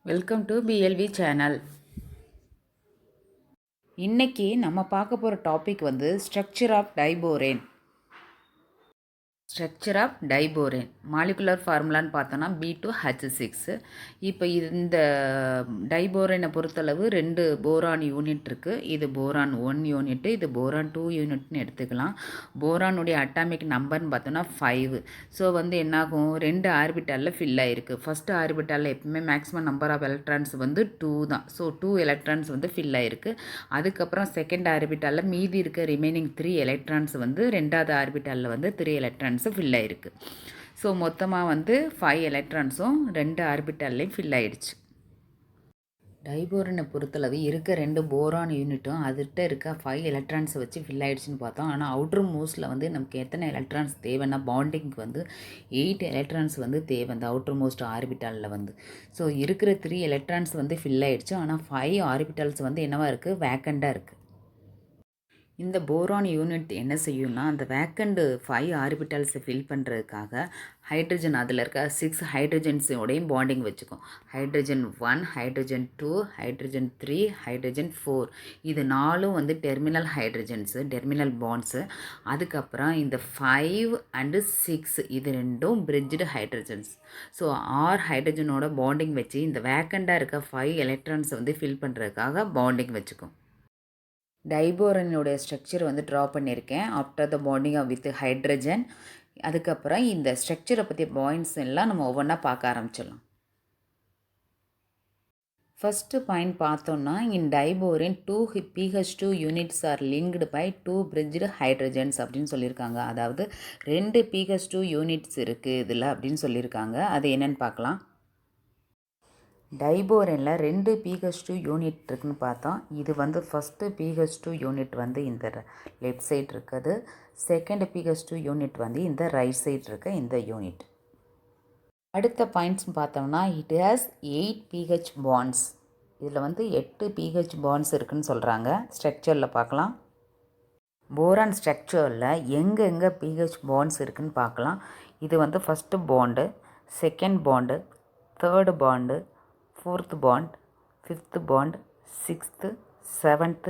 Welcome to PLV channel. இன்னைக்கு நம்ம பார்க்க போகிற டாபிக் வந்து structure of diborane. Structure of diborane molecular ஃபார்முலான்னு பார்த்தோன்னா B2H6. இப்போ இந்த டைபோரேனை பொறுத்தளவு 2 போரான் யூனிட் இருக்குது. இது போரான் 1 யூனிட்டு, இது போரான் 2 யூனிட்னு எடுத்துக்கலாம். போரானுடைய அட்டாமிக் நம்பர்னு பார்த்தோன்னா 5. ஸோ வந்து என்னாகும், 2 ஆர்பிட்டாலில் ஃபில் ஆகிருக்கு. ஃபஸ்ட்டு ஆர்பிட்டாலில் எப்பவுமே மேக்ஸிமம் நம்பர் ஆஃப் எலக்ட்ரான்ஸ் வந்து 2 தான். ஸோ 2 எலக்ட்ரான்ஸ் வந்து ஃபில் ஆகிருக்கு. அதுக்கப்புறம் செகண்ட் ஆர்பிட்டாலில் மீதி இருக்க ரிமைனிங் 3 எலக்ட்ரான்ஸ் வந்து ரெண்டாவது ஆர்பிட்டாலில் வந்து 3 எலக்ட்ரான்ஸ் ஃபில் ஆகிருக்கு. ஸோ மொத்தமாக வந்து 5 எலக்ட்ரான்ஸும் 2 ஆர்பிட்டால்லையும் ஃபில் ஆகிடுச்சு. டைபோரனை பொறுத்தளவு இருக்க 2 போரான் யூனிட்டும் அதுகிட்ட இருக்க 5 எலக்ட்ரான்ஸை வச்சு ஃபில் ஆகிடுச்சின்னு பார்த்தோம். ஆனால் அவுட்ரு மோஸ்ட்டில் வந்து நமக்கு எத்தனை எலக்ட்ரான்ஸ் தேவைன்னா பாண்டிங்க்கு வந்து 8 எலக்ட்ரான்ஸ் வந்து தேவை அந்த அவுட்ரு மோஸ்ட் ஆர்பிட்டாலில் வந்து. ஸோ இருக்கிற 3 எலக்ட்ரான்ஸ் வந்து ஃபில் ஆகிடுச்சு. ஆனால் 5 ஆர்பிட்டால்ஸ் வந்து என்னவா இருக்குது, வேக்கண்டாக இருக்குது. இந்த போரான் யூனிட் என்ன செய்யும்னா, அந்த வேக்கண்ட் 5 ஆர்பிட்டால்ஸை ஃபில் பண்ணுறதுக்காக ஹைட்ரஜன் அதில் இருக்க 6 ஹைட்ரஜன்ஸோடையும் பாண்டிங் வச்சுக்கும். Hydrogen 1, hydrogen 2, hydrogen 3, hydrogen 4. இது 4 வந்து டெர்மினல் ஹைட்ரஜன்ஸு, டெர்மினல் பாண்ட்ஸு. அதுக்கப்புறம் இந்த 5 அண்டு 6 இது 2ம் பிரிட்ஜ்டு ஹைட்ரஜன்ஸ். ஸோ 6 ஹைட்ரஜனோட பாண்டிங் வச்சு இந்த வேக்கண்டாக இருக்க 5 எலக்ட்ரான்ஸை வந்து ஃபில் பண்ணுறதுக்காக பாண்டிங் வச்சுக்கும். டைபோரனுடைய ஸ்ட்ரக்சர் வந்து ட்ரா பண்ணியிருக்கேன். After the bonding with hydrogen. அதுக்கப்புறம் இந்த ஸ்ட்ரக்சரை பற்றிய பாயிண்ட்ஸ் எல்லாம் நம்ம ஒவ்வொன்றா பார்க்க ஆரம்பிச்சிடலாம். ஃபஸ்ட்டு பாயிண்ட் பார்த்தோன்னா, in diborane 2 pH2 units are linked by 2 bridged hydrogens அப்படின்னு சொல்லியிருக்காங்க. அதாவது 2 pH2 யூனிட்ஸ் இருக்குது இதில் அப்படின்னு சொல்லியிருக்காங்க. அது என்னென்னு பார்க்கலாம். டைபோரனில் 2 pH2 யூனிட் இருக்குதுன்னு பார்த்தோம். இது வந்து ஃபஸ்ட்டு pH2 யூனிட் வந்து இந்த லெஃப்ட் சைட் இருக்குது. செகண்ட் pH2 யூனிட் வந்து இந்த ரைட் சைட் இருக்க இந்த யூனிட். அடுத்த பாயிண்ட்ஸ் பார்த்தோம்னா, இட் ஹேஸ் 8 pH பாண்ட்ஸ். இதில் வந்து 8 pH பாண்ட்ஸ் இருக்குதுன்னு சொல்கிறாங்க. ஸ்ட்ரக்சரில் பார்க்கலாம். போரான் ஸ்ட்ரக்சரில் எங்கெங்கே pH பாண்ட்ஸ் இருக்குதுன்னு பார்க்கலாம். இது வந்து first bond, second bond, third bond, 4th bond, 5th bond, 6th, 7th,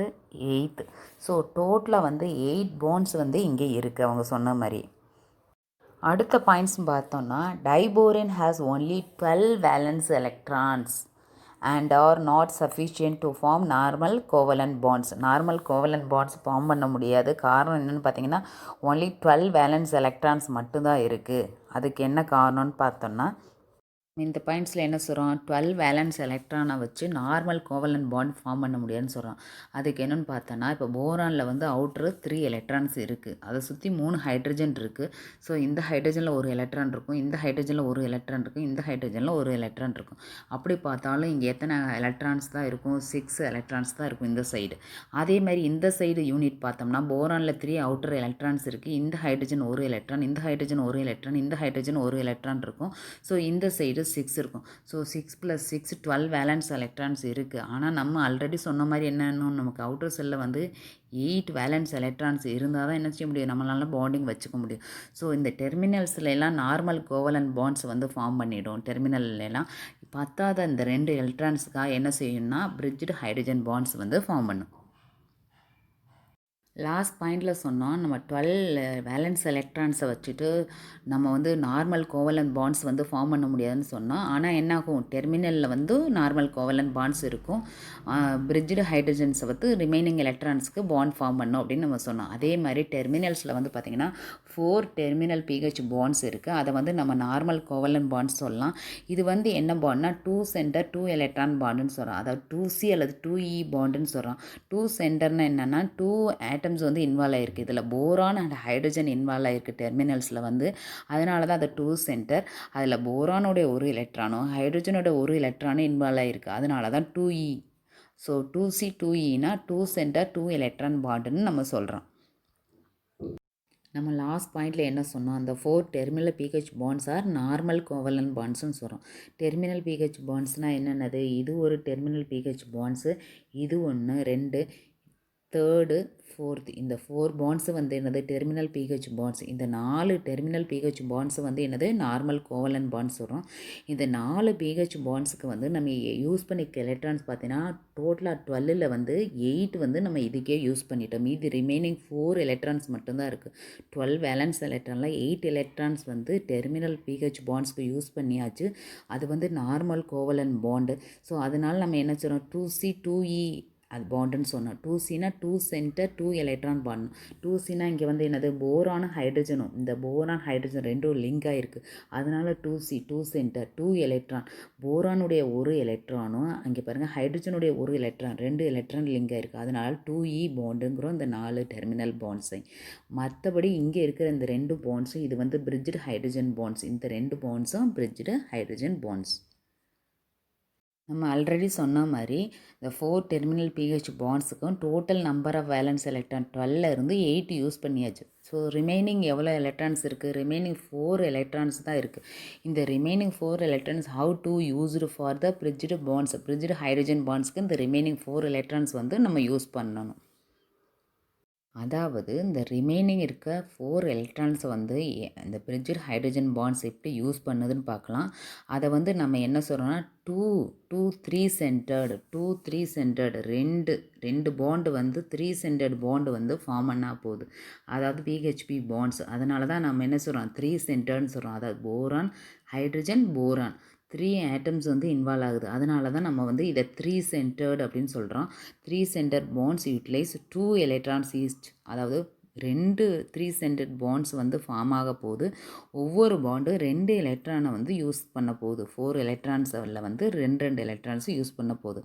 8th. So டோட்டலாக வந்து 8 பாண்ட்ஸ் வந்து இங்கே இருக்குது அவங்க சொன்ன மாதிரி. அடுத்த பாயிண்ட்ஸ் பார்த்தோன்னா, diborane has only 12 valence electrons and are not sufficient to form normal covalent bonds. Normal covalent bonds form பண்ண முடியாது. காரணம் என்னென்னு பார்த்தீங்கன்னா, ஒன்லி 12 வேலன்ஸ் எலக்ட்ரான்ஸ் மட்டும்தான் இருக்குது. அதுக்கு என்ன காரணம்னு பார்த்தோன்னா, இந்த பாயிண்ட்ஸில் என்ன சொல்கிறோம், 12 வேலன்ஸ் எலக்ட்ரானை வச்சு நார்மல் கோவலண்ட் பாண்ட் ஃபார்ம் பண்ண முடியாதுன்னு சொல்கிறோம். அதுக்கு என்னென்னு பார்த்தோன்னா, இப்போ போரானில் வந்து அவுட்ரு 3 எலக்ட்ரான்ஸ் இருக்குது. அதை சுற்றி 3 ஹைட்ரஜன் இருக்குது. ஸோ இந்த ஹைட்ரஜனில் ஒரு எலக்ட்ரான் இருக்கும், இந்த ஹைட்ரஜனில் ஒரு எலக்ட்ரான் இருக்கும், இந்த ஹைட்ரஜனில் ஒரு எலக்ட்ரான் இருக்கும். அப்படி பார்த்தாலும் இங்கே எத்தனை எலக்ட்ரான்ஸ் தான் இருக்கும், 6 எலக்ட்ரான்ஸ் தான் இருக்கும் இந்த சைடு. அதே மாதிரி இந்த சைடு யூனிட் பார்த்தோம்னா, போரானில் 3 அவுட்டர் எலக்ட்ரான்ஸ் இருக்குது. இந்த ஹைட்ரஜன் ஒரு எலக்ட்ரான், இந்த ஹைட்ரஜன் ஒரு எலக்ட்ரான், இந்த ஹைட்ரஜன் ஒரு எலக்ட்ரான் இருக்கும். ஸோ இந்த சைடு 6 இருக்கும். ஸோ 6 + 6 12 வேலன்ஸ் எலக்ட்ரான்ஸ் இருக்குது. ஆனால் நம்ம ஆல்ரெடி சொன்ன மாதிரி என்னன்னு, நமக்கு அவுட்டர் செல்லில் வந்து 8 வேலன்ஸ் எலக்ட்ரான்ஸ் இருந்தால் தான் என்ன செய்ய முடியும், நம்மளால பாண்டிங் வச்சுக்க முடியும். ஸோ இந்த டெர்மினல்ஸ்ல எல்லாம் நார்மல் கோவலண்ட் பாண்ட்ஸ் வந்து ஃபார்ம் பண்ணிடும். டெர்மினல்லாம் பத்தாத இந்த 2 எலக்ட்ரான்ஸுக்காக என்ன செய்யணும்னா, பிரிட்ஜ்டு ஹைட்ரஜன் பாண்ட்ஸ் வந்து ஃபார்ம் பண்ணும். லாஸ்ட் பாயிண்டில் சொன்னோம், நம்ம 12 வேலன்ஸ் எலக்ட்ரான்ஸை வச்சுட்டு நம்ம வந்து நார்மல் கோவலண்ட் பாண்ட்ஸ் வந்து ஃபார்ம் பண்ண முடியாதுன்னு சொன்னோம். ஆனால் என்னாகும், டெர்மினலில் வந்து நார்மல் கோவலண்ட் பாண்ட்ஸ் இருக்கும். பிரிட்ஜ்டு ஹைட்ரஜன்ஸை வந்து ரிமைனிங் எலக்ட்ரான்ஸ்க்கு பாண்ட் ஃபார்ம் பண்ணும் அப்படின்னு நம்ம சொன்னோம். அதே மாதிரி டெர்மினல்ஸில் வந்து பார்த்திங்கன்னா 4 டெர்மினல் pH பாண்ட்ஸ் இருக்குது. அதை வந்து நம்ம நார்மல் கோவலண்ட் பாண்ட்ஸ் சொல்லலாம். இது வந்து என்ன பாண்ட்னா 2 சென்டர் 2 எலக்ட்ரான் பாண்டுன்னு சொல்கிறோம். அதாவது 2C அல்லது 2E பாண்டுன்னு சொல்கிறோம். 2 சென்டர்னா என்னென்னா 2 ஆட்டம்ஸ் வந்து இன்வால்வ் ஆகிருக்கு. இதில் போரான் அண்ட் ஹைட்ரஜன் இன்வால்வ் ஆகிருக்கு டெர்மினல்ஸில் வந்து. அதனால தான் அது 2 சென்டர். அதில் போரானோடைய ஒரு எலக்ட்ரானும் ஹைட்ரஜனோட ஒரு எலக்ட்ரானும் இன்வால்வ் ஆகிருக்கு. அதனால தான் 2E. ஸோ 2C 2Eனா 2 சென்டர் 2 எலக்ட்ரான் பாண்டுன்னு நம்ம சொல்கிறோம். நம்ம லாஸ்ட் பாயிண்டில் என்ன சொன்னோம், அந்த 4 terminal pH bonds are normal covalent பாண்ட்ஸ்னு சொல்கிறோம். டெர்மினல் pH பாண்ட்ஸ்னால் என்னென்னது, இது ஒரு டெர்மினல் pH பாண்ட்ஸு, இது 1 2 தேர்டு, ஃபோர்த்து இந்த 4 பாண்ட்ஸு வந்து என்னது டெர்மினல் பிஹெச் பாண்ட்ஸ். இந்த 4 டெர்மினல் பிஹெச் பாண்ட்ஸ் வந்து என்னது நார்மல் கோவலன்ட் பாண்ட்ஸ் சொல்கிறோம். இந்த 4 பிஹெச் பாண்ட்ஸுக்கு வந்து நம்ம யூஸ் பண்ணிக்க எலக்ட்ரான்ஸ் பார்த்தீங்கன்னா டோட்டலாக 12ல் வந்து 8 வந்து நம்ம இதுக்கே யூஸ் பண்ணிட்டோம். மீதி ரிமைனிங் 4 எலக்ட்ரான்ஸ் மட்டும்தான் இருக்குது. 12 வேலன்ஸ் எலக்ட்ரானில் 8 எலக்ட்ரான்ஸ் வந்து டெர்மினல் பிஹெச் பாண்ட்ஸ்க்கு யூஸ் பண்ணியாச்சு. அது வந்து நார்மல் கோவலன்ட் பாண்டு. ஸோ அதனால் நம்ம என்ன சொல்கிறோம் 2C 2E அது பாண்டுன்னு சொன்னோம். 2Cனா 2 சென்டர் 2 எலக்ட்ரான் பாண்ட். 2Cனா இங்கே வந்து என்னது போரானும் ஹைட்ரஜனும் இந்த போரான் ஹைட்ரஜன் ரெண்டும் லிங்க் ஆகிருக்கு. அதனால 2C 2 சென்டர் 2 எலக்ட்ரான். போரானுடைய ஒரு எலக்ட்ரானும் அங்கே பாருங்கள் ஹைட்ரஜனுடைய ஒரு எலக்ட்ரான் 2 எலக்ட்ரான் லிங்க் ஆகிருக்கு. அதனால 2E பாண்டுங்கிறோம் இந்த 4 டெர்மினல் பாண்ட்ஸை. மற்றபடி இங்கே இருக்கிற இந்த 2 பாண்ட்ஸும் இது வந்து பிரிட்ஜ்டு ஹைட்ரஜன் பாண்ட்ஸ். இந்த 2 பாண்ட்ஸும் பிரிட்ஜ்டு ஹைட்ரஜன் பாண்ட்ஸ். நம்ம ஆல்ரெடி சொன்ன மாதிரி இந்த 4 டெர்மினல் பிஹெச் பாண்ட்ஸுக்கும் total number of valence electron 12 இருந்து 8 யூஸ் பண்ணியாச்சு. ஸோ ரிமைனிங் எவ்வளோ எலக்ட்ரான்ஸ் இருக்குது? ரிமைனிங் 4 எலக்ட்ரான்ஸ் தான் இருக்குது. இந்த remaining 4 electrons how to used for the bridged bonds. Bridged hydrogen பாண்ட்ஸ்க்கு இந்த ரிமைனிங் 4 எலக்ட்ரான்ஸ் வந்து நம்ம யூஸ் பண்ணணும். அதாவது இந்த ரிமைனிங் இருக்க 4 எலக்ட்ரான்ஸை வந்து இந்த பிரிட்ஜ்டு ஹைட்ரஜன் பாண்ட்ஸ் எப்படி யூஸ் பண்ணுதுன்னு பார்க்கலாம். அதை வந்து நம்ம என்ன சொல்கிறோம்னா 2 3 சென்டர்டு ரெண்டு பாண்டு வந்து 3 சென்டர்டு பாண்டு வந்து ஃபார்ம் பண்ணால் போகுது. அதாவது பிஹெச்பி பாண்ட்ஸ். அதனால தான் நம்ம என்ன சொல்கிறோம் 3 சென்டர்டுன்னு சொல்கிறோம். அதாவது போரான் ஹைட்ரஜன் போரான் 3 ஆட்டம்ஸ் வந்து இன்வால்வ் ஆகுது. அதனால தான் நம்ம வந்து இதை 3 சென்டர்டு அப்படின்னு சொல்கிறோம். 3 சென்டர் பாண்ட்ஸ் யூட்டிலைஸ் 2 எலக்ட்ரான்ஸ் ஈஸ்ட். அதாவது 3 சென்டர் பாண்ட்ஸ் வந்து ஃபார்ம் ஆக போகுது. ஒவ்வொரு பாண்டு 2 எலக்ட்ரானை வந்து யூஸ் பண்ண போகுது. 4 எலக்ட்ரான்ஸில் வந்து 2 எலக்ட்ரான்ஸும் யூஸ் பண்ண போகுது.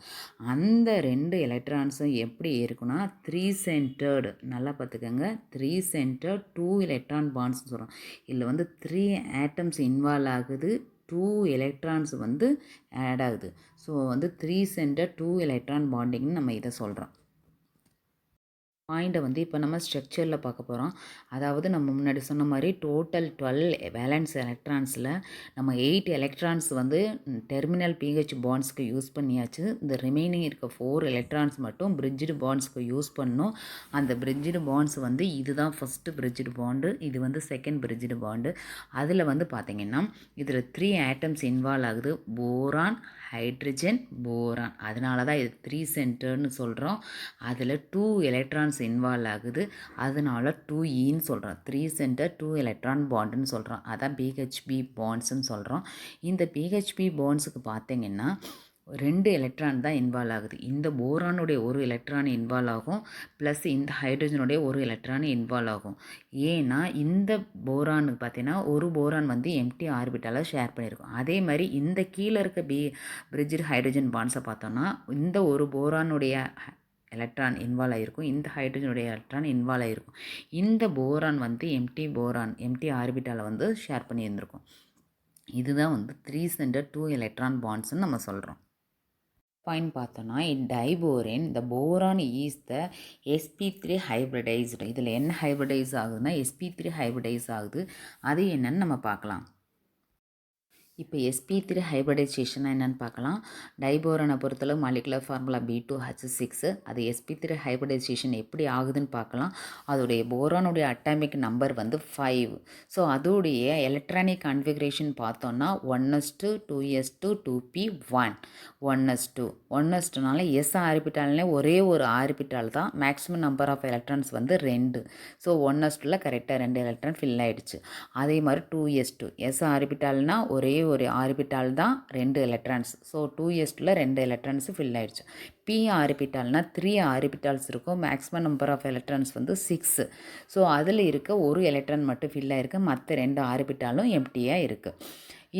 அந்த 2 எலக்ட்ரான்ஸும் எப்படி இருக்குன்னா 3 சென்டர்டு. நல்லா பார்த்துக்கோங்க 3 சென்டர் 2 எலக்ட்ரான் பாண்ட்ஸ்னு சொல்கிறோம். இதில் வந்து 3 ஆட்டம்ஸ் இன்வால்வ் ஆகுது. 2 எலக்ட்ரான்ஸ் வந்து ஆட் ஆகுது. ஸோ வந்து 3 சென்டர் 2 எலக்ட்ரான் பாண்டிங்னு நம்ம இதை சொல்கிறோம். பாயிண்ட்டை வந்து இப்போ நம்ம ஸ்ட்ரக்சரில் பார்க்க போகிறோம். அதாவது நம்ம முன்னாடி சொன்ன மாதிரி டோட்டல் 12 வேலன்ஸ் எலக்ட்ரான்ஸில் நம்ம 8 எலக்ட்ரான்ஸ் வந்து டெர்மினல் பிஹெச் பாண்ட்ஸ்க்கு யூஸ் பண்ணியாச்சு. இந்த ரிமைனிங் இருக்க 4 எலக்ட்ரான்ஸ் மட்டும் பிரிட்ஜ்டு பாண்ட்ஸ்க்கு யூஸ் பண்ணோம். அந்த பிரிட்ஜ்டு பாண்ட்ஸ் வந்து இதுதான் ஃபஸ்ட்டு பிரிட்ஜ்டு பாண்டு, இது வந்து செகண்ட் பிரிட்ஜ்டு பாண்டு. அதில் வந்து பார்த்திங்கன்னா இதில் 3 ஆட்டம்ஸ் இன்வால்வ் ஆகுது. Boron hydrogen boron. அதனால தான் இது 3 சென்டர்னு சொல்கிறோம். அதில் 2 எலக்ட்ரான்ஸ் இன்வால்வ் ஆகுது. அதனால 2Eன்னு சொல்கிறோம். 3 சென்டர் 2 எலக்ட்ரான் பாண்டுன்னு சொல்கிறோம். அதான் பிஹெச்பி பாண்ட்ஸ்ன்னு சொல்கிறோம். இந்த பிஹெச்பி பாண்ட்ஸுக்கு பார்த்திங்கன்னா 2 எலக்ட்ரான் தான் இன்வால்வ் ஆகுது. இந்த போரானுடைய ஒரு எலக்ட்ரான் இன்வால்வ் ஆகும். ப்ளஸ் இந்த ஹைட்ரஜனுடைய ஒரு எலக்ட்ரான் இன்வால்வ் ஆகும். ஏன்னா இந்த போரானுக்கு பார்த்தீங்கன்னா ஒரு போரான் வந்து எம்டி ஆர்பிட்டால ஷேர் பண்ணியிருக்கும். அதே மாதிரி இந்த கீழே இருக்க பிரிட்ஜ்டு ஹைட்ரஜன் பாண்ட்ஸை பார்த்தோன்னா இந்த ஒரு போரானுடைய எலக்ட்ரான் இன்வால்வ் ஆகிருக்கும். இந்த ஹைட்ரஜனுடைய எலக்ட்ரான் இன்வால்வ் ஆகிருக்கும். இந்த போரான் வந்து எம்டி ஆர்பிட்டால வந்து ஷேர் பண்ணியிருந்திருக்கும். இதுதான் வந்து 3 சென்டர் 2 எலக்ட்ரான் பாண்ட்ஸ்ன்னு நம்ம சொல்கிறோம். பாயிண்ட் பார்த்தோன்னா டைபோரேன் இந்த boron is the sp3 hybridised. இதில் என்ன ஹைப்ரிடைஸ் ஆகுதுன்னா sp3 ஹைப்ரிடைஸ் ஆகுது. அது என்னன்னு நம்ம பார்க்கலாம். இப்போ sp3 ஹைப்ரிடைசேஷன் என்னென்னு பார்க்கலாம். டைபோரனை பொறுத்தளவு மாலிகுலர் ஃபார்முலா B2H6. அது sp3 ஹைப்ரிடைசேஷன் எப்படி ஆகுதுன்னு பார்க்கலாம். அதோடைய போரானுடைய அட்டாமிக் நம்பர் வந்து 5. ஸோ அதோடைய எலக்ட்ரானிக் கான்ஃபிகரேஷன் பார்த்தோன்னா 1s2 2s2 2p1 1s2 1s2னால s ஆர்பிட்டால்னே ஒரே ஒரு ஆர்பிட்டால் தான். மேக்ஸிமம் நம்பர் ஆஃப் எலக்ட்ரான்ஸ் வந்து 2. ஸோ 1s2ல கரெக்டாக 2 எலக்ட்ரான் ஃபில் ஆகிடுச்சு. அதே மாதிரி 2s2 s ஆர்பிட்டால்னா ஒரே ஒரு ஆர்பிட்டால் தான் 2 எலக்ட்ரான்ஸ். ஸோ 2s2ல 2 எலக்ட்ரான்ஸ் ஃபில் ஆயிடுச்சு. p ஆர்பிட்டால்னா 3 ஆர்பிட்டால்ஸ் இருக்கும். மேக்ஸிமம் நம்பர் ஆஃப் எலக்ட்ரான்ஸ் வந்து 6. ஸோ அதில் இருக்க ஒரு எலக்ட்ரான் மட்டும் ஃபில் ஆகிருக்கு. மற்ற 2 ஆர்பிட்டாலும் எம்டியாக இருக்குது.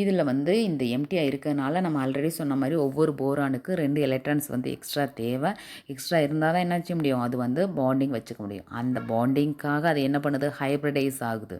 இதில் வந்து இந்த எம்டியாக இருக்கிறதுனால நம்ம ஆல்ரெடி சொன்ன மாதிரி ஒவ்வொரு போரானுக்கு 2 எலக்ட்ரான்ஸ் வந்து எக்ஸ்ட்ரா தேவை. எக்ஸ்ட்ரா இருந்தால் தான் என்ன செய்ய முடியும், அது வந்து பாண்டிங் வச்சுக்க முடியும். அந்த பாண்டிங்காக அது என்ன பண்ணுது, ஹைப்ரிடைஸ் ஆகுது.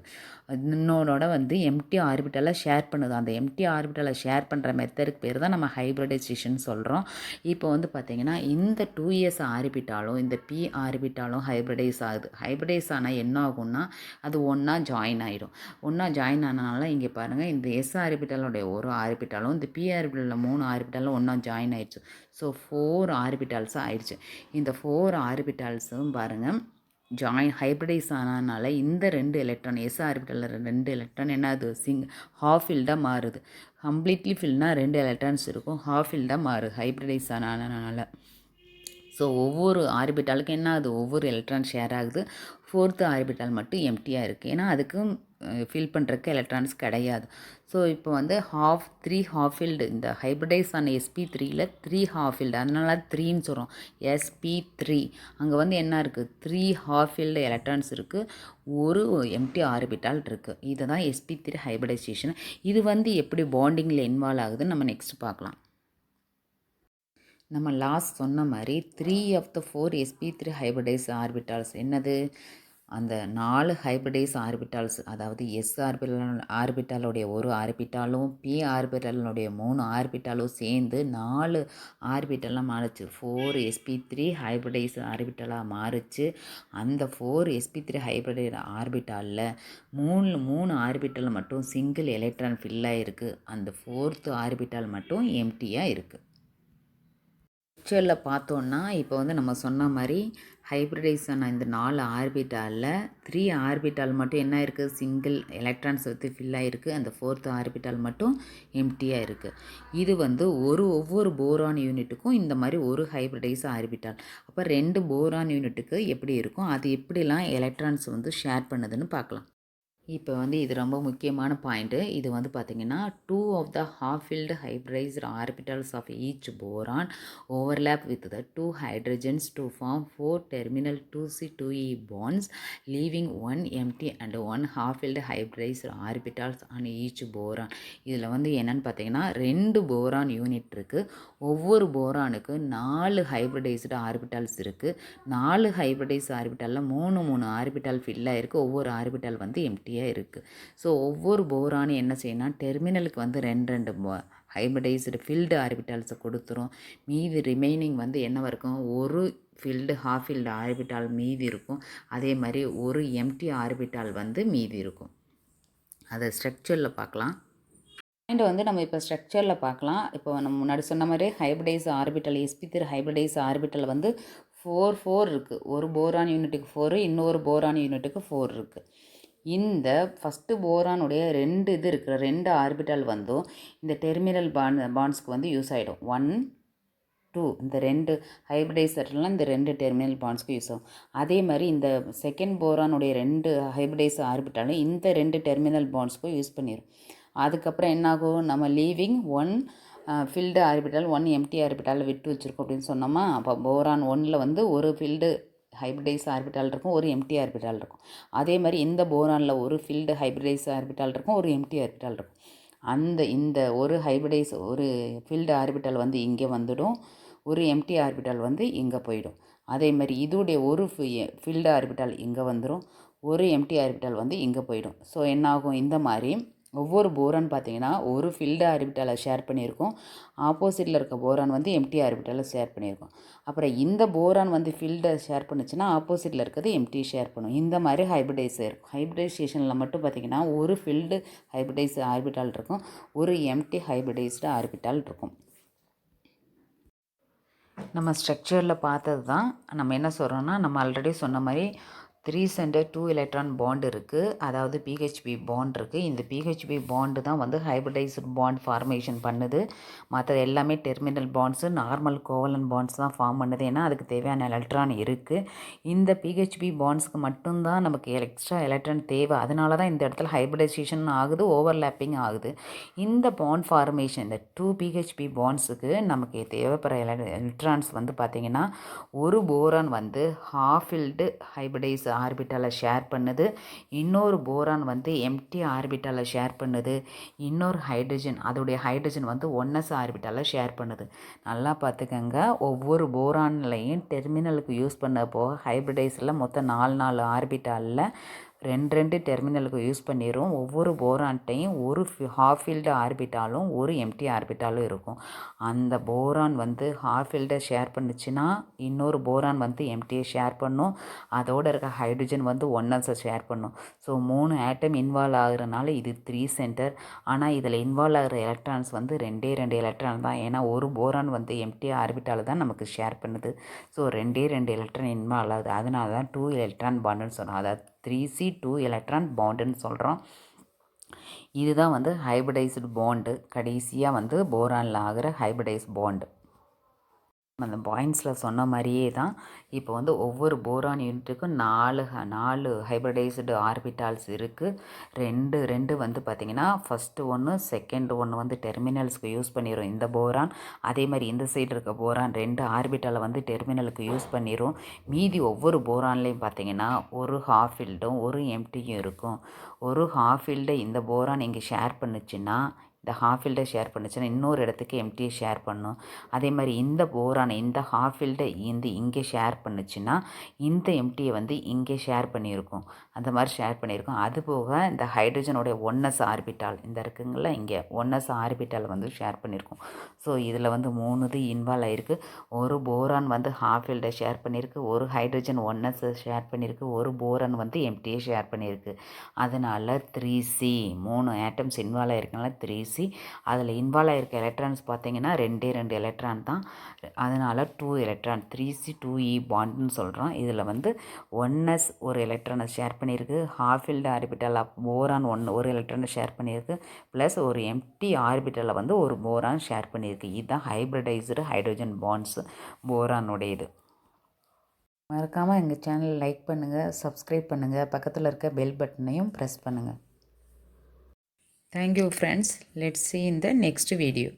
இன்னொன்னோட வந்து எம்டி ஆர்பிட்டலை ஷேர் பண்ணுது. அந்த எம்டி ஆர்பிட்டலை ஷேர் பண்ணுற மெத்தடுக்கு பேர் தான் நம்ம ஹைப்ரிடைசேஷன் சொல்கிறோம். இப்போ வந்து பார்த்திங்கன்னா இந்த 2s ஆர்பிட்டாலும் இந்த p ஆர்பிட்டாலும் ஹைப்ரிடைஸ் ஆகுது. ஹைப்ரிடைஸ் ஆனால் என்ன ஆகும்னா அது ஒன்றா ஜாயின் ஆகிடும். ஒன்றா ஜாயின் ஆனனால இங்கே பாருங்கள் இந்த s ஆர்பிட்டல் ஆர்பிட்டாலுடைய ஒரு ஆர்பிட்டாலும் இந்த பி ஆர்பிட்டலில் 3 ஆர்பிட்டாலும் ஒன்றா ஜாயின் ஆயிடுச்சு. ஸோ 4 ஆர்பிட்டால்ஸாக ஆயிடுச்சு. இந்த 4 ஆர்பிட்டால்ஸும் பாருங்கள் ஹைப்ரிடைஸ் ஆனதுனால இந்த 2 எலக்ட்ரான் எஸ் ஆர்பிட்டலில் 2 எலக்ட்ரான் என்னது ஹாஃப் ஃபில்டாக மாறுது. கம்ப்ளீட்லி ஃபில்னால் 2 எலக்ட்ரான்ஸ் இருக்கும், ஹாஃப் ஃபில்டாக மாறுது ஹைப்ரிடைஸ் ஆனதுனால. ஸோ ஒவ்வொரு ஆர்பிட்டாலுக்கும் என்ன ஆகுது, ஒவ்வொரு எலக்ட்ரான் ஷேர் ஆகுது. 4th ஆர்பிட்டால் மட்டும் எம்டியாக இருக்குது, ஏன்னா அதுக்கும் ஃபில் பண்ணுறதுக்கு எலக்ட்ரான்ஸ் கிடையாது. ஸோ இப்போ வந்து 3 ஹாஃப் ஃபில்டு இந்த ஹைப்ரிடைஸ் ஆன sp3ல் 3 ஹாஃப் ஃபில்டு, அதனால 3ன்னு சொல்கிறோம். sp3 அங்கே வந்து என்ன இருக்குது, 3 ஹாஃப் ஃபில்டு எலக்ட்ரான்ஸ் இருக்குது, ஒரு எம்டி ஆர்பிட்டால் இருக்குது. இதை தான் sp3 ஹைப்ரிடைசேஷன். இது வந்து எப்படி பாண்டிங்கில் இன்வால்வ் ஆகுதுன்னு நம்ம நெக்ஸ்ட் பார்க்கலாம். நம்ம லாஸ்ட் சொன்ன மாதிரி 3 of the 4 sp3 hybridise orbitals என்னது, அந்த 4 ஹைப்ரிடைஸ் ஆர்பிட்டால்ஸ், அதாவது எஸ் ஆர்பிட்டாலுடைய ஒரு ஆர்பிட்டாலும் பி ஆர்பிட்டாலுடைய 3 ஆர்பிட்டாலும் சேர்ந்து 4 ஆர்பிட்டலாக மாறுச்சு. 4 sp3 ஹைப்ரிடைஸ் ஆர்பிட்டலாக மாறுச்சு. அந்த 4 sp3 ஹைப்ரிடைஸ் ஆர்பிட்டாலில் 3 ஆர்பிட்டல் மட்டும் சிங்கிள் எலக்ட்ரான் ஃபில் ஆகிருக்கு. அந்த 4th ஆர்பிட்டால் மட்டும் எம்டியாக இருக்குது. ஸ்ட்ரக்சரில் பார்த்தோன்னா இப்போ வந்து நம்ம சொன்ன மாதிரி ஹைப்ரிடைஸான இந்த 4 ஆர்பிட்டாலில் 3 ஆர்பிட்டால் மட்டும் என்ன இருக்குது, சிங்கிள் எலக்ட்ரான்ஸ் வந்து ஃபில் ஆகிருக்கு. அந்த 4th ஆர்பிட்டால் மட்டும் எம்டியாக இருக்குது. இது வந்து ஒவ்வொரு போரான் யூனிட்டுக்கும் இந்த மாதிரி ஒரு ஹைப்ரிடைஸ் ஆர்பிட்டால். அப்போ 2 போரான் யூனிட்டுக்கு எப்படி இருக்கும், அது எப்படிலாம் எலக்ட்ரான்ஸ் வந்து ஷேர் பண்ணுதுன்னு பார்க்கலாம். இப்போ வந்து இது ரொம்ப முக்கியமான பாயிண்ட்டு. இது வந்து பார்த்திங்கன்னா 2 of the half-filled hybridized orbitals of each boron overlap with the 2 hydrogens to form 4 terminal 2C2E bonds, leaving 1 empty and 1 half-filled hybridized orbitals on each boron. இதில் வந்து என்னென்னு பார்த்தீங்கன்னா 2 போரான் யூனிட் இருக்குது. ஒவ்வொரு போரானுக்கு 4 ஹைப்ரிடைஸ்டு ஆர்பிட்டால்ஸ் இருக்குது. 4 ஹைப்ரிடைஸ் ஆர்பிட்டாலில் 3 ஆர்பிட்டால் ஃபில்லாக இருக்குது. ஒவ்வொரு orbital வந்து எம்டியாக இருக்குது. ஸோ ஒவ்வொரு போரானும் என்ன செய்யணும், டெர்மினலுக்கு வந்து 2 ஹைப்ரிடைஸ்டு ஃபில்டு ஆர்பிட்டால்ஸை கொடுத்துரும். மீதி ரிமைனிங் வந்து என்னவா இருக்கும், ஒரு ஹாஃப் ஃபில்டு ஆர்பிட்டால் மீதி இருக்கும். அதே மாதிரி ஒரு எம்டி ஆர்பிட்டால் வந்து மீதி இருக்கும். அதை ஸ்ட்ரக்சரில் பார்க்கலாம். வந்து நம்ம இப்போ ஸ்ட்ரக்சரில் பார்க்கலாம். இப்போ நம்ம முன்னாடி சொன்ன மாதிரி hybridise orbital sp3 hybridise orbital வந்து 4 இருக்குது. ஒரு போரான் யூனிட்டுக்கு 4, இன்னொரு போரான் யூனிட்டுக்கு 4 இருக்குது. இந்த ஃபஸ்ட்டு போரானுடைய 2 இது இருக்கிற 2 ஆர்பிட்டல் வந்தும் இந்த டெர்மினல் பாண்ட்ஸ்க்கு வந்து யூஸ் ஆகிடும். 1, 2 இந்த 2 ஹைப்ரிடைசர்லாம் இந்த 2 டெர்மினல் பாண்ட்ஸ்க்கு யூஸ் ஆகும். அதே மாதிரி இந்த செகண்ட் போரானுடைய 2 ஹைப்ரிடைஸ் ஆர்பிட்டாலும் இந்த 2 டெர்மினல் பாண்ட்ஸ்க்கும் யூஸ் பண்ணிடும். அதுக்கப்புறம் என்னாகும், நம்ம leaving 1 filled orbital 1 empty orbital விட்டு வச்சுருக்கோம் அப்படின்னு சொன்னோமா. அப்போ போரான் 1ல் வந்து ஒரு ஃபில்டு ஹைப்ரிடைஸ் ஆர்பிட்டால் இருக்கும், ஒரு எம்டி ஆர்பிட்டால் இருக்கும். அதே மாதிரி இந்த போரானில் ஒரு ஃபில்டு ஹைப்ரிடைஸ் ஆர்பிட்டால் இருக்கும், ஒரு எம்டி ஆர்பிட்டால் இருக்கும். இந்த ஒரு ஃபில்டு ஆர்பிட்டால் வந்து இங்கே வந்துடும், ஒரு எம்டி ஆர்பிட்டால் வந்து இங்கே போயிடும். அதே மாதிரி இதோடைய ஒரு ஃபில்டு ஆர்பிட்டால் இங்கே வந்துடும், ஒரு எம்டி ஆர்பிட்டால் வந்து இங்கே போயிடும். ஸோ என்னாகும், இந்த மாதிரி ஒவ்வொரு போரான் பார்த்திங்கன்னா ஒரு ஃபில்டு ஆர்பிட்டாலை ஷேர் பண்ணியிருக்கோம், ஆப்போசிட்டில் இருக்க போரான் வந்து எம்டி ஆர்பிட்டாலை ஷேர் பண்ணியிருக்கோம். அப்புறம் இந்த போரான் வந்து ஃபில்டை ஷேர் பண்ணுச்சுன்னா ஆப்போசிட்டில் இருக்கிறது எம்டி ஷேர் பண்ணும். இந்த மாதிரி ஹைப்ரிடைசேஷனில் மட்டும் பார்த்திங்கன்னா ஒரு ஃபில்டு ஹைப்ரிடைஸ் ஆர்பிட்டால் இருக்கும், ஒரு எம்டி ஹைப்ரிடைஸ்டு ஆர்பிட்டால் இருக்கும். நம்ம ஸ்ட்ரக்சரில் பார்த்தது தான். நம்ம என்ன சொல்கிறோன்னா, நம்ம ஆல்ரெடி சொன்ன மாதிரி 3 சென்டர் 2 எலக்ட்ரான் பாண்ட் இருக்குது, அதாவது பிஹெச்பி பாண்ட் இருக்குது. இந்த பிஹெச்பி பாண்டு தான் வந்து ஹைப்ரிடைஸ்டு பாண்ட் ஃபார்மேஷன் பண்ணுது. மற்றது எல்லாமே terminal bonds, normal covalent bonds தான் ஃபார்ம் பண்ணுது, ஏன்னா அதுக்கு தேவையான எலக்ட்ரான் இருக்குது. இந்த பிஹெச்பி பாண்ட்ஸ்க்கு மட்டும்தான் நமக்கு எக்ஸ்ட்ரா எலக்ட்ரான் தேவை. அதனால தான் இந்த இடத்துல ஹைப்ரிடைசேஷன் ஆகுது, ஓவர்லேப்பிங் ஆகுது. இந்த பாண்ட் ஃபார்மேஷன், இந்த 2 பிஹெச்பி பாண்ட்ஸுக்கு நமக்கு தேவைப்படுற எலக்ட்ரான்ஸ் வந்து பார்த்திங்கன்னா, ஒரு போரான் வந்து ஹாஃப் ஃபில்டு ஹைப்ரிடைஸ் ஆர்பிட்டாலை ஷேர் பண்ணுது, இன்னொரு போரான் வந்து எம்டி ஆர்பிட்டாலை ஷேர் பண்ணுது, இன்னொரு ஹைட்ரஜன் அதோடைய ஹைட்ரஜன் வந்து 1s ஆர்பிட்டாலை ஷேர் பண்ணுது. நல்லா பார்த்துக்கங்க, ஒவ்வொரு போரான்லையும் டெர்மினலுக்கு யூஸ் பண்ண போக ஹைப்ரிடைஸில் மொத்தம் 4 ஆர்பிட்டாலில் ரெண்டு டெர்மினலுக்கு யூஸ் பண்ணிடும். ஒவ்வொரு போரான்ட்டையும் ஒரு ஹாஃப் ஃபீல்டு ஆர்பிட்டாலும் ஒரு எம்டி ஆர்பிட்டாலும் இருக்கும். அந்த போரான் வந்து ஹாஃப் ஃபீல்டை ஷேர் பண்ணுச்சுன்னா இன்னொரு போரான் வந்து எம்டியை ஷேர் பண்ணும். அதோடு இருக்க ஹைட்ரஜன் வந்து 1s ஷேர் பண்ணும். ஸோ 3 ஆட்டம் இன்வால்வ் ஆகுறனால இது 3 சென்டர். ஆனால் இதில் இன்வால்வ் ஆகிற எலக்ட்ரான்ஸ் வந்து 2 எலக்ட்ரான் தான். ஏன்னா ஒரு போரான் வந்து எம்டி ஆர்பிட்டால் தான் நமக்கு ஷேர் பண்ணுது. ஸோ 2 எலக்ட்ரான் இன்வால்வ் ஆகுது. அதனால தான் 2 எலக்ட்ரான் பாண்டுன்னு சொல்கிறோம். அதாவது 3C 2 எலக்ட்ரான் பாண்டுன்னு சொல்கிறோம். இதுதான் வந்து ஹைபிரிடைஸ்டு பாண்டு. கடைசியாக வந்து போரானில் ஆகிற ஹைபிரிடைஸ் பாண்டு. அந்த பாயிண்ட்ஸில் சொன்ன மாதிரியே தான் இப்போ வந்து ஒவ்வொரு போரான் யூனிட்டுக்கும் 4 ஹைபிரிடைஸ்டு ஆர்பிட்டால்ஸ் இருக்குது. ரெண்டு வந்து பார்த்திங்கன்னா ஃபஸ்ட்டு ஒன்று செகண்ட் ஒன்று வந்து டெர்மினல்ஸ்க்கு யூஸ் பண்ணிடும் இந்த போரான். அதே மாதிரி இந்த சைடு இருக்க போரான் 2 ஆர்பிட்டாலை வந்து டெர்மினலுக்கு யூஸ் பண்ணிடும். மீதி ஒவ்வொரு போரான்லேயும் பார்த்திங்கன்னா ஒரு ஹாஃப் ஃபீல்டும் ஒரு எம்டியும் இருக்கும். ஒரு ஹாஃப் ஃபீல்டை இந்த போரான் இங்கே ஷேர் பண்ணுச்சுன்னா இந்த ஹாஃப் ஃபீல்டை ஷேர் பண்ணுச்சுன்னா இன்னொரு இடத்துக்கு எம்டியை ஷேர் பண்ணும். அதே மாதிரி இந்த போரானை இந்த ஹாஃப் ஃபீல்டை இங்கே ஷேர் பண்ணுச்சுன்னா இந்த எம்டியை வந்து இங்கே ஷேர் பண்ணியிருக்கும். அந்த மாதிரி ஷேர் பண்ணியிருக்கோம். அதுபோக இந்த ஹைட்ரஜனுடைய 1s ஆர்பிட்டால் இந்த இருக்குங்கள இங்கே 1s ஆர்பிட்டால் வந்து ஷேர் பண்ணியிருக்கோம். ஸோ இதில் வந்து 3 இது இன்வால்வ் ஆகிருக்கு. ஒரு போரான் வந்து ஹாஃப் ஃபீல்டை ஷேர் பண்ணியிருக்கு, ஒரு ஹைட்ரஜன் 1s ஷேர் பண்ணியிருக்கு, ஒரு போரான் வந்து எம்டியை ஷேர் பண்ணியிருக்கு. அதனால் 3C 3 ஆட்டம்ஸ் இன்வால்வ் ஆகிருக்கனால 3C. அதில் இன்வால்வ் ஆகிருக்க எலக்ட்ரான்ஸ் பார்த்திங்கன்னா 2 எலக்ட்ரான் தான். அதனால் 2 எலக்ட்ரான் 3C 2E பாண்டுன்னு சொல்கிறோம். இதில் வந்து 1s ஒரு எலக்ட்ரானை ஷேர் பண்ணியிருக்கு, ஹாஃப் ஃபீல்டு ஆர்பிட்டல் போரான் ஒரு எலக்ட்ரானை ஷேர் பண்ணியிருக்கு, ப்ளஸ் ஒரு எம்டி ஆர்பிட்டலில் வந்து ஒரு போரான் ஷேர் பண்ணியிருக்கு. இதுதான் ஹைப்ரிடைஸ்டு ஹைட்ரோஜன் பாண்ட்ஸ் போரானுடையது. மறக்காமல் எங்கள் சேனல் லைக் பண்ணுங்கள், சப்ஸ்கிரைப் பண்ணுங்கள், பக்கத்தில் இருக்க பெல் பட்டனையும் ப்ரெஸ் பண்ணுங்கள். Thank you friends. Let's see in the next video.